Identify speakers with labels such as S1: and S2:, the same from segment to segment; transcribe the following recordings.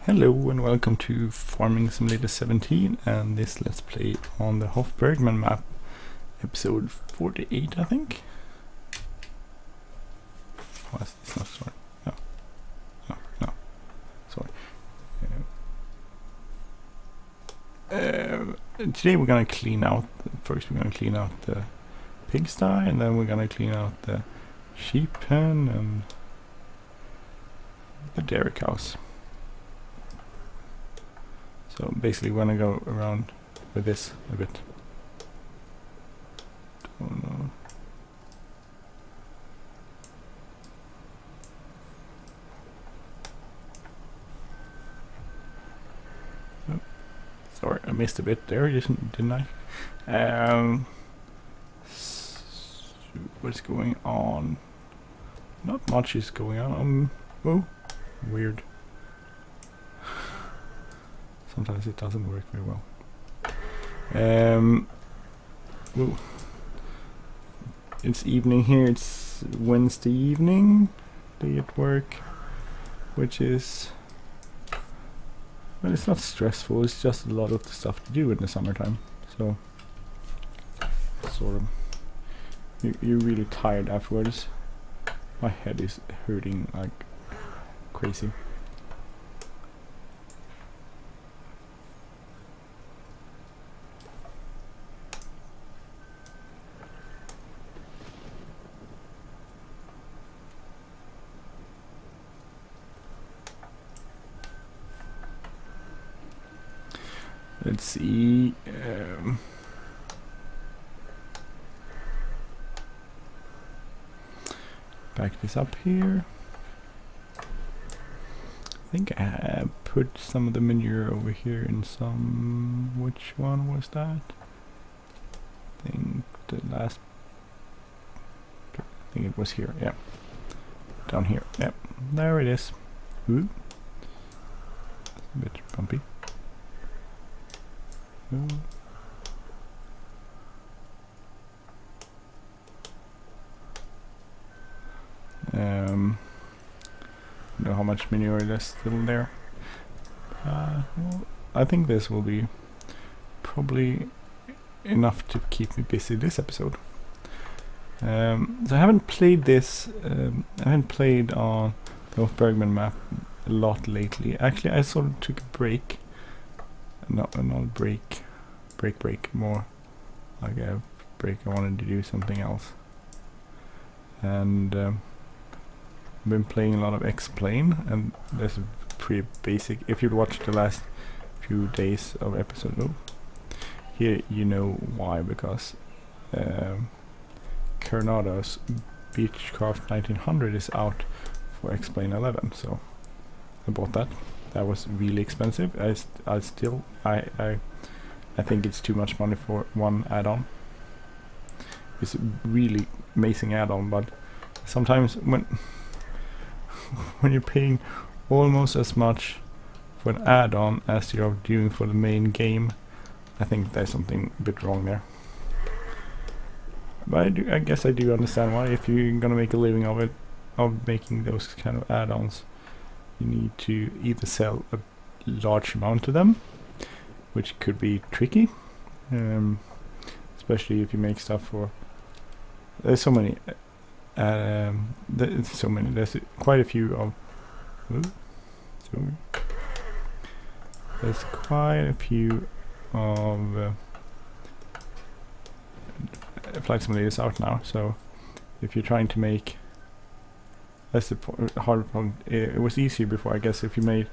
S1: Hello and welcome to Farming Simulator 17 and this Let's Play on the Hof Bergmann map, episode 48 I think. Oh, it's not, sorry. No, sorry. Today we're gonna clean out, first we're gonna clean out the pigsty and then we're gonna clean out the sheep pen and the dairy cows. So basically we're gonna go around with this a bit. Don't know. Oh, sorry, I missed a bit there, didn't I? What's going on? Not much is going on. Oh, weird. Sometimes it doesn't work very well. It's evening here, it's Wednesday evening, day at work, which is, well, it's not stressful, it's just a lot of stuff to do in the summertime. So, sort of, you're really tired afterwards. My head is hurting like crazy. Let's see. Back this up here. I think I put some of the manure over here in some. Which one was that? I think the last. I think it was here. Yeah, down here. Yeah, there it is. Ooh, a bit bumpy. Know how much manure is still there. Well, I think this will be probably enough to keep me busy this episode. So I haven't played this. I haven't played on the Hof Bergmann map a lot lately. Actually, I sort of took a break. Not break, more like a break. I wanted to do something else, and I've been playing a lot of X-Plane, and that's pretty basic. If you'd watched the last few days of episode here, you know why, because Carnado's Beechcraft 1900 is out for X-Plane 11, so I bought that. That was really expensive. I think it's too much money for one add-on. It's a really amazing add-on, but sometimes when you're paying almost as much for an add-on as you're doing for the main game, I think there's something a bit wrong there. But I guess I do understand why. If you're gonna make a living of it, of making those kind of add-ons, you need to either sell a large amount of them, which could be tricky, especially if you make stuff for. There's so many. There's quite a few of. There's quite a few of flight simulators out now. So if you're trying to make. That's the hard problem. It was easier before, I guess, if you made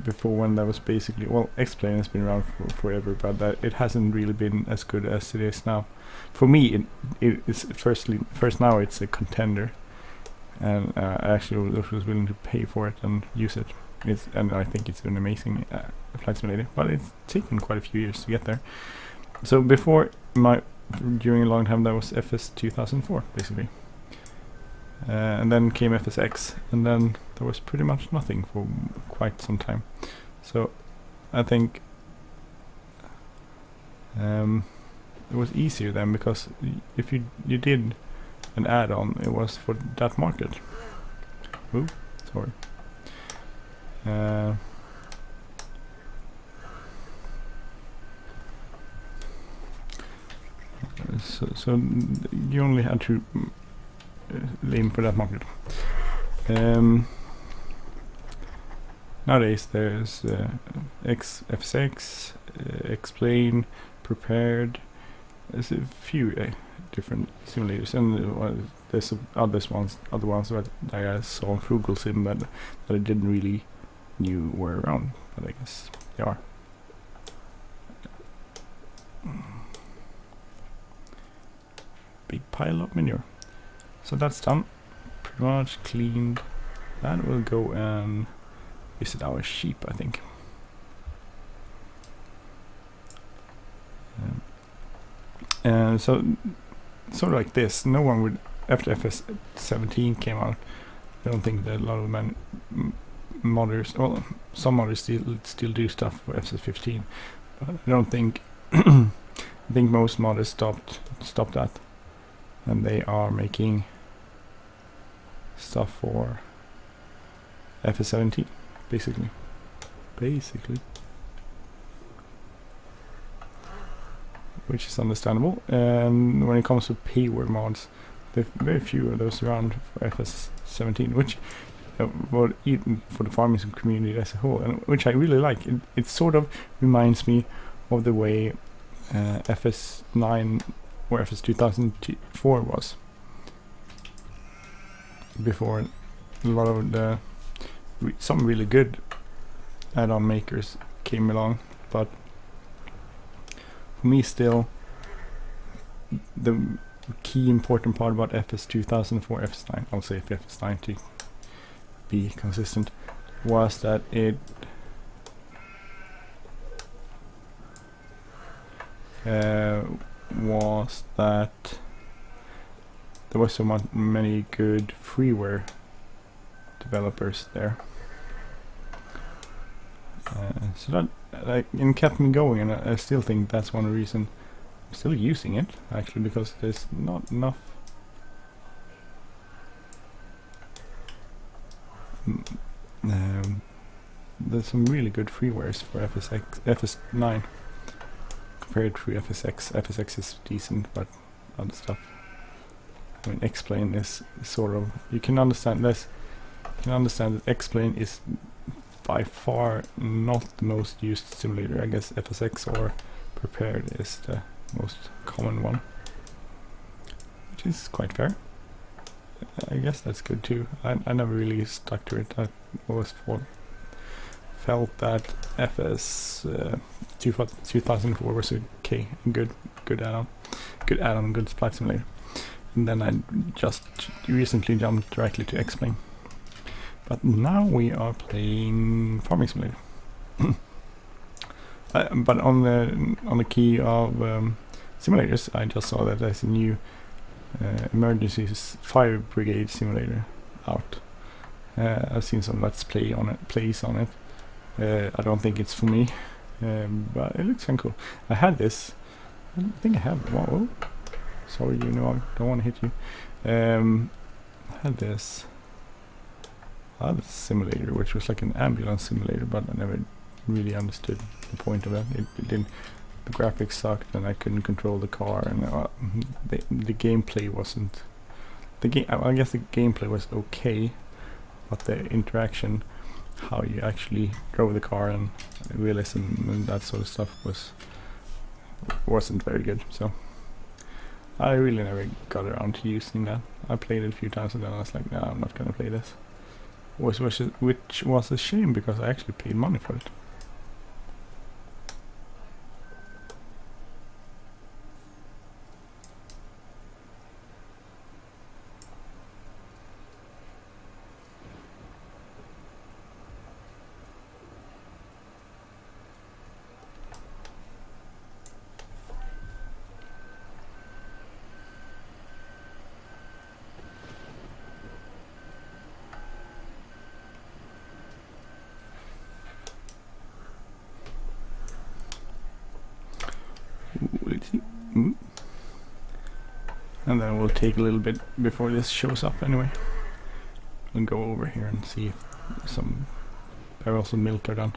S1: before, when that was basically, well, X-Plane has been around for forever, but it hasn't really been as good as it is now. For me, it's first now it's a contender, and I actually was willing to pay for it and use it. And I think it's an amazing flight simulator, but it's taken quite a few years to get there. So before during a long time, that was FS 2004 basically. And then came FSX, and then there was pretty much nothing for quite some time. So I think it was easier then, because if you did an add-on, it was for that market. Ooh, sorry. so you only had to aim for that market. Nowadays there's FSX, Explain, Prepared. There's a few different simulators, and there's other ones that I saw on Fliegl Sim that I didn't really knew were around, but I guess they are. Big pile of manure. So that's done. Pretty much cleaned. That will go and visit our sheep, I think. And so sort of like this, no one would, after FS17 came out, I don't think that a lot of modders, well, some modders still do stuff for FS15, but I don't think I think most modders stopped that, and they are making stuff for FS17 basically. Which is understandable. And when it comes to payware mods, there are very few of those around for FS17, which even for the farming community as a whole, and which I really like. It sort of reminds me of the way FS9 or FS 2004 was before a lot of the some really good add-on makers came along, but for me still the key important part about FS 2004, FS9, I'll say FS9 to be consistent, was that it was that there was so many good freeware developers there. So that kept me going, and I still think that's one reason I'm still using it, actually, because there's not enough there's some really good freewares for FS9 compared to FSX. FSX is decent, but other stuff, I mean, Explain is sort of, you can understand this. You can understand that Explain is by far not the most used simulator. I guess FSX or Prepared is the most common one, which is quite fair. I guess that's good too. I never really stuck to it. I always felt that FS 2004 was okay, good add-on, good splat simulator. And then I just recently jumped directly to Explain. But now we are playing Farming Simulator. But on the key of simulators, I just saw that there's a new emergency fire brigade simulator out. I've seen some Let's Play on it, plays on it. I don't think it's for me, but it looks kind of cool. I had this. I think I have. Whoa. Sorry, you know, I don't want to hit you. I had this other simulator, which was like an ambulance simulator, but I never really understood the point of that. It didn't. The graphics sucked, and I couldn't control the car, and the gameplay wasn't. I guess the gameplay was okay, but the interaction, how you actually drove the car and realism and that sort of stuff wasn't very good. So I really never got around to using that. I played it a few times and then I was like, no, I'm not gonna play this. Which was a shame, because I actually paid money for it. And then we'll take a little bit before this shows up anyway. We'll go over here and see if some barrels of milk are done.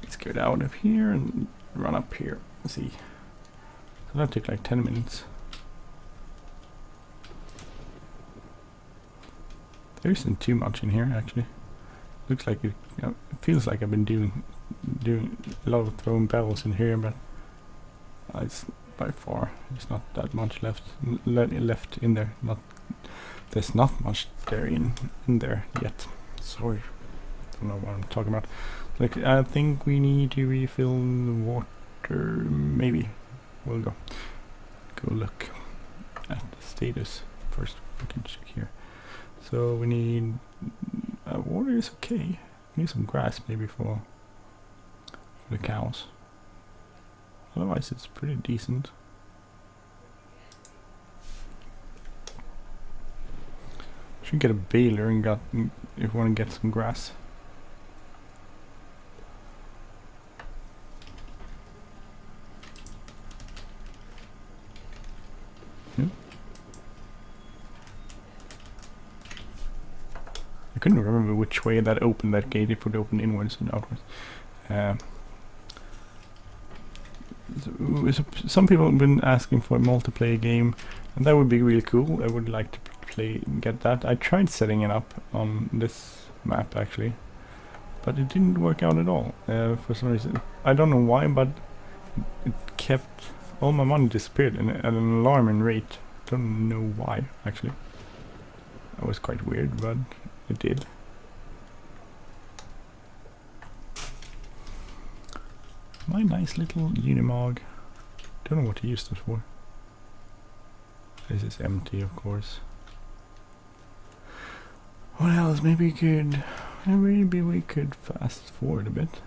S1: Let's get out of here and run up here. let's see. So that took like 10 minutes. There isn't too much in here actually. Looks like it, you know, it feels like I've been doing a lot of throwing bells in here, but it's by far there's not that much left in there. There's not much there in there yet. Sorry, don't know what I'm talking about. Like, I think we need to refill the water. Maybe we'll go look at the status first. We can check here. So we need water is okay. We need some grass maybe for the cows. Otherwise, it's pretty decent. Should get a baler and if we want to get some grass. I couldn't remember which way that opened that gate, if it opened inwards and outwards. So some people have been asking for a multiplayer game, and that would be really cool. I would like to get that. I tried setting it up on this map actually, but it didn't work out at all for some reason. I don't know why, but it kept all my money disappeared at an alarming rate. Don't know why actually. That was quite weird, but it did. My nice little Unimog. Don't know what to use this for. This is empty, of course. What else? Maybe we could fast forward a bit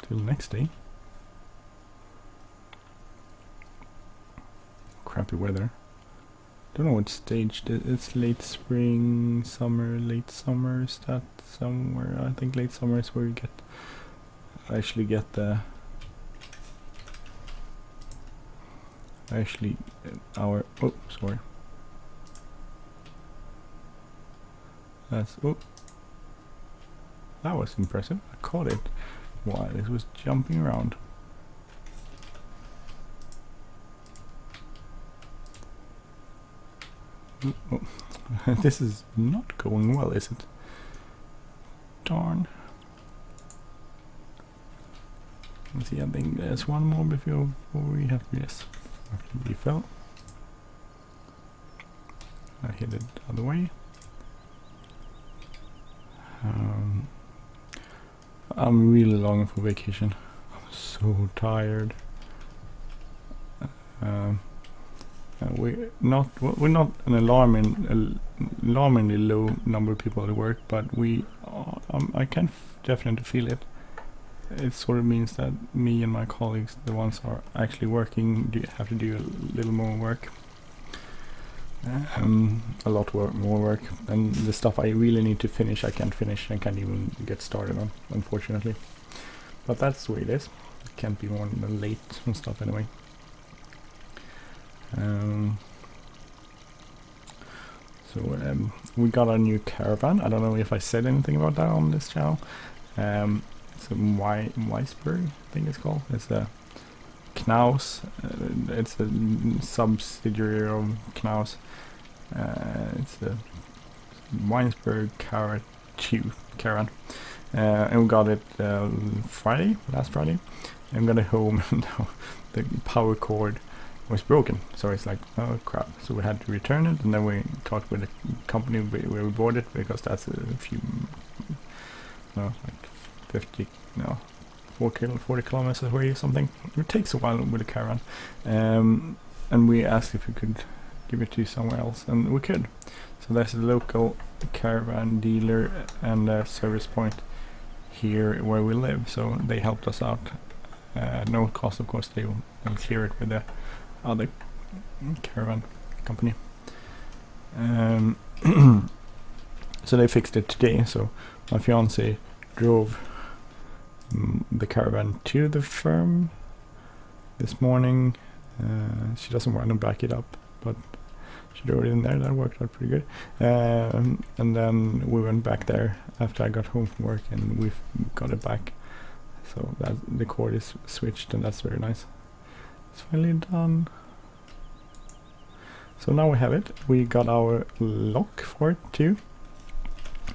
S1: till next day. Crappy weather. Don't know what stage it's. Late spring, summer, late summer. Is that somewhere? I think late summer is where you actually get the our oh sorry. That's that was impressive. I caught it while it was jumping around. Oh. This is not going well, is it? Darn. Let's see, I think there's one more before we have this. After we fell. I hit it the other way. I'm really longing for vacation. I'm so tired. We're not an alarmingly low number of people at work, but I can definitely feel it. It sort of means that me and my colleagues, the ones who are actually working, have to do a little more work. A lot more work, and the stuff I really need to finish, I can't finish. I can't even get started on, unfortunately. But that's the way it is. It can't be more than late and stuff anyway. We got a new caravan. I don't know if I said anything about that on this channel. It's a Weisberg, I think it's called. It's a Knaus. It's a subsidiary of Knaus. It's the Weinsberg caravan. And we got it last Friday. And got it home, and the power cord was broken. So it's like, oh crap. So we had to return it, and then we talked with the company where we bought it, because that's a few, like 40 kilometers away or something. It takes a while with the caravan. And we asked if we could give it to somewhere else, and we could. So there's a local caravan dealer and a service point here where we live, so they helped us out. No cost, of course. They'll clear it with the other caravan company. So they fixed it today. So my fiance drove the caravan to the firm this morning. She doesn't want to back it up, but she drove it in there. That worked out pretty good. And then we went back there after I got home from work, and we've got it back So that the cord is switched, and that's very nice. It's finally done. So now we have it. We got our lock for it too,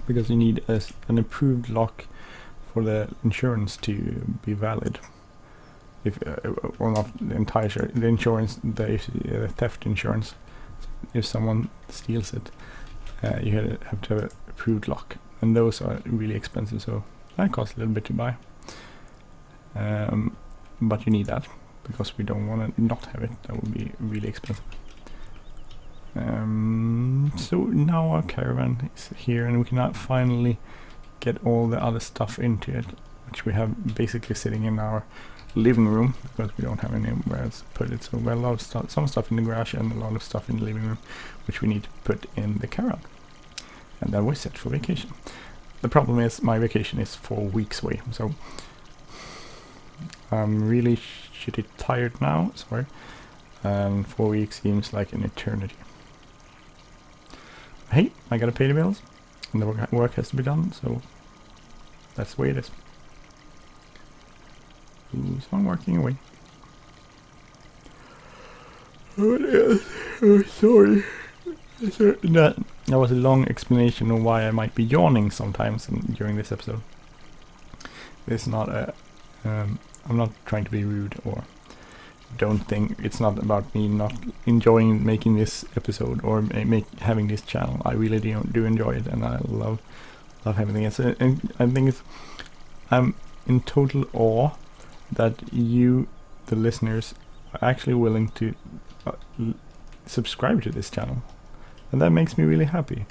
S1: because you need an approved lock for the insurance to be valid. If well, not the entire the insurance, the theft insurance. If someone steals it, you have to have an approved lock, and those are really expensive. So that costs a little bit to buy. But you need that because we don't want to not have it. That would be really expensive. So now our caravan is here, and we can now finally get all the other stuff into it, which we have basically sitting in our living room because we don't have anywhere else to put it. So we have a lot of stuff, some stuff in the garage and a lot of stuff in the living room, which we need to put in the caravan. And then we're set for vacation. The problem is my vacation is 4 weeks away, so I'm really shitty tired now. Sorry, and 4 weeks seems like an eternity. Hey, I gotta pay the bills, and the work has to be done, so that's the way it is. Ooh, so I'm working away. Oh, yes. Oh, sorry. That was a long explanation of why I might be yawning sometimes during this episode. It's not a... I'm not trying to be rude, or don't think it's not about me not enjoying making this episode or having this channel. I really do enjoy it, and I love having it. And I think I'm in total awe that you, the listeners, are actually willing to subscribe to this channel, and that makes me really happy.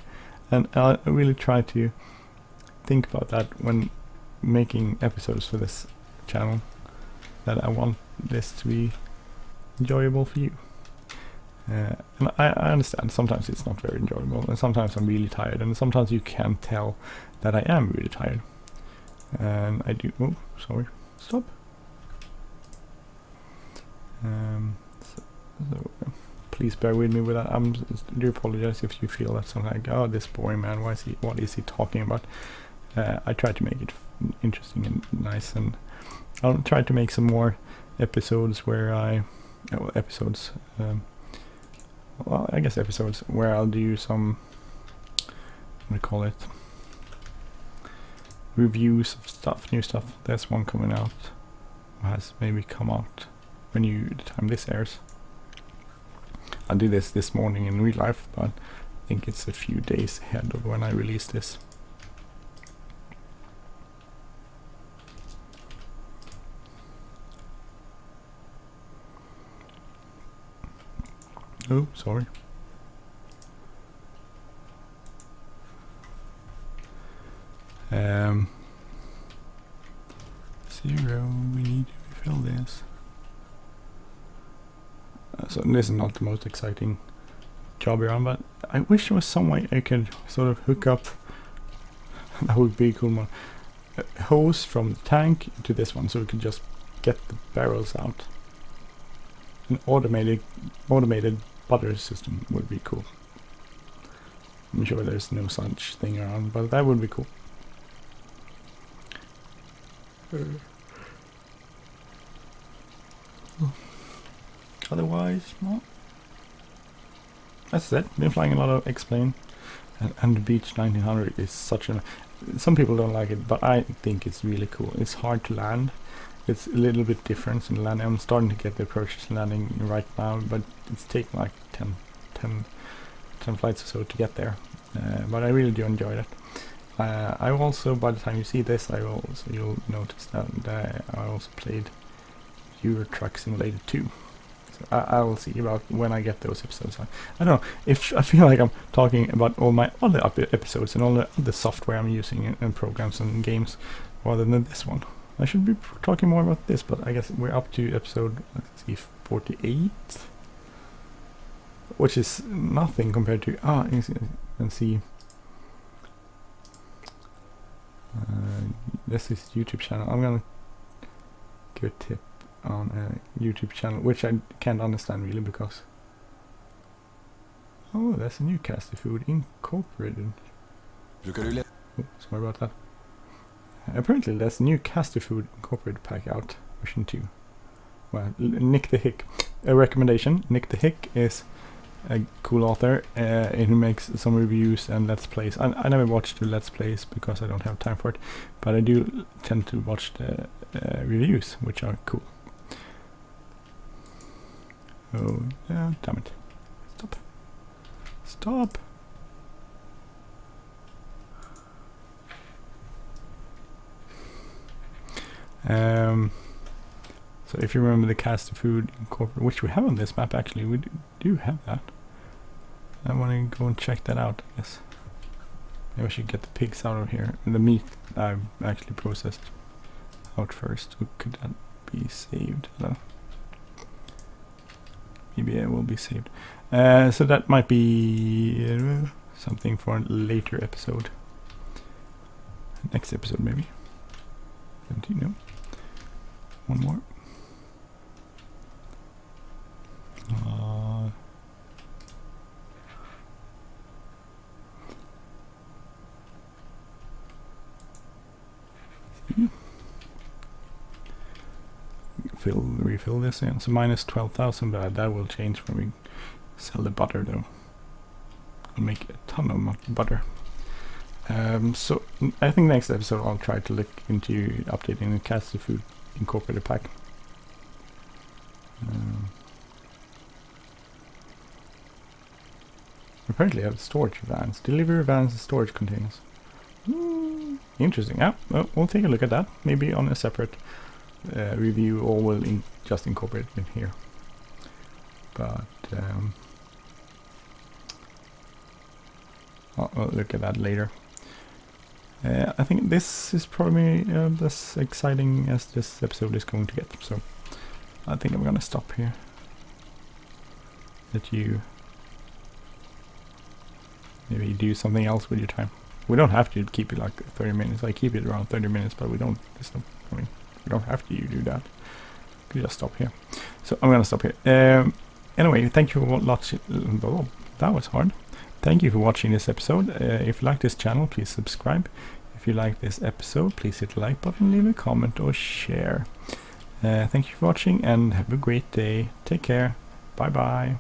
S1: And I really try to think about that when making episodes for this channel, that I want this to be enjoyable for you. And I understand sometimes it's not very enjoyable, and sometimes I'm really tired, and sometimes you can tell that I am really tired. And I do... Oh, sorry. Stop. So please bear with me with that. I do apologize if you feel that something like, oh, this boring man, what is he talking about? I try to make it interesting and nice, and I'll try to make some more episodes where episodes where I'll do some, what do you call it, reviews of stuff, new stuff. There's one coming out, has maybe come out when the time this airs. I did this morning in real life, but I think it's a few days ahead of when I release this. Oh, sorry. Zero, we need to refill this. So this is not the most exciting job here on, but I wish there was some way I could sort of hook up, that would be a cool one, a hose from the tank to this one, so we could just get the barrels out. An automated butter system would be cool. I'm sure there's no such thing around, but that would be cool. Otherwise, no. That's it. Been flying a lot of X-Plane, and the Beach 1900 is such a... Some people don't like it, but I think it's really cool. It's hard to land. It's a little bit different in landing. I'm starting to get the approaches landing right now, but it's taken like 10 flights or so to get there. But I really do enjoy it. I also, by the time you see this, you'll notice that I also played Euro Truck Simulator 2. So I will see about when I get those episodes. I don't know, if I feel like I'm talking about all my other episodes and all the other software I'm using and programs and games rather than this one. I should be talking more about this, but I guess we're up to episode, let's see, 48, which is nothing compared to, you can see, this is YouTube channel. I'm gonna give a tip on a YouTube channel, which I can't understand really, because, oh, that's a new Castor Food Incorporated. Oh, sorry about that. Apparently there's a new Kastor Food Incorporated pack out, version 2. Well, Nick the Hick. A recommendation. Nick the Hick is a cool author who makes some reviews and let's plays. I never watch the let's plays because I don't have time for it, but I do tend to watch the reviews, which are cool. Oh, yeah, damn it. Stop. Stop! So if you remember the Kastor Food Incorporated, which we have on this map actually, we do have that. I want to go and check that out, I guess. Maybe I should get the pigs out of here. And the meat I've actually processed out first. Could that be saved? No. Maybe it will be saved. So that might be something for a later episode. Next episode maybe. 17, no. One more. Refill this in. So minus 12,000, but that will change when we sell the butter though. We'll make a ton of butter. So I think next episode I'll try to look into updating the Kastor Food Incorporated pack. Apparently I have storage vans, delivery vans and storage containers. Interesting. Yeah, well, we'll take a look at that. Maybe on a separate review, or we'll just incorporate it in here. But I'll look at that later. I think this is probably as exciting as this episode is going to get. So I think I'm gonna stop here. Let you maybe do something else with your time. We don't have to keep it like 30 minutes. I keep it around 30 minutes, but we don't. I mean, we don't have to do that. We can just stop here. So I'm gonna stop here. Anyway, thank you for watching. Oh, that was hard. Thank you for watching this episode. If you like this channel, please subscribe. If you like this episode, please hit the like button, leave a comment or share. Thank you for watching and have a great day. Take care. Bye bye.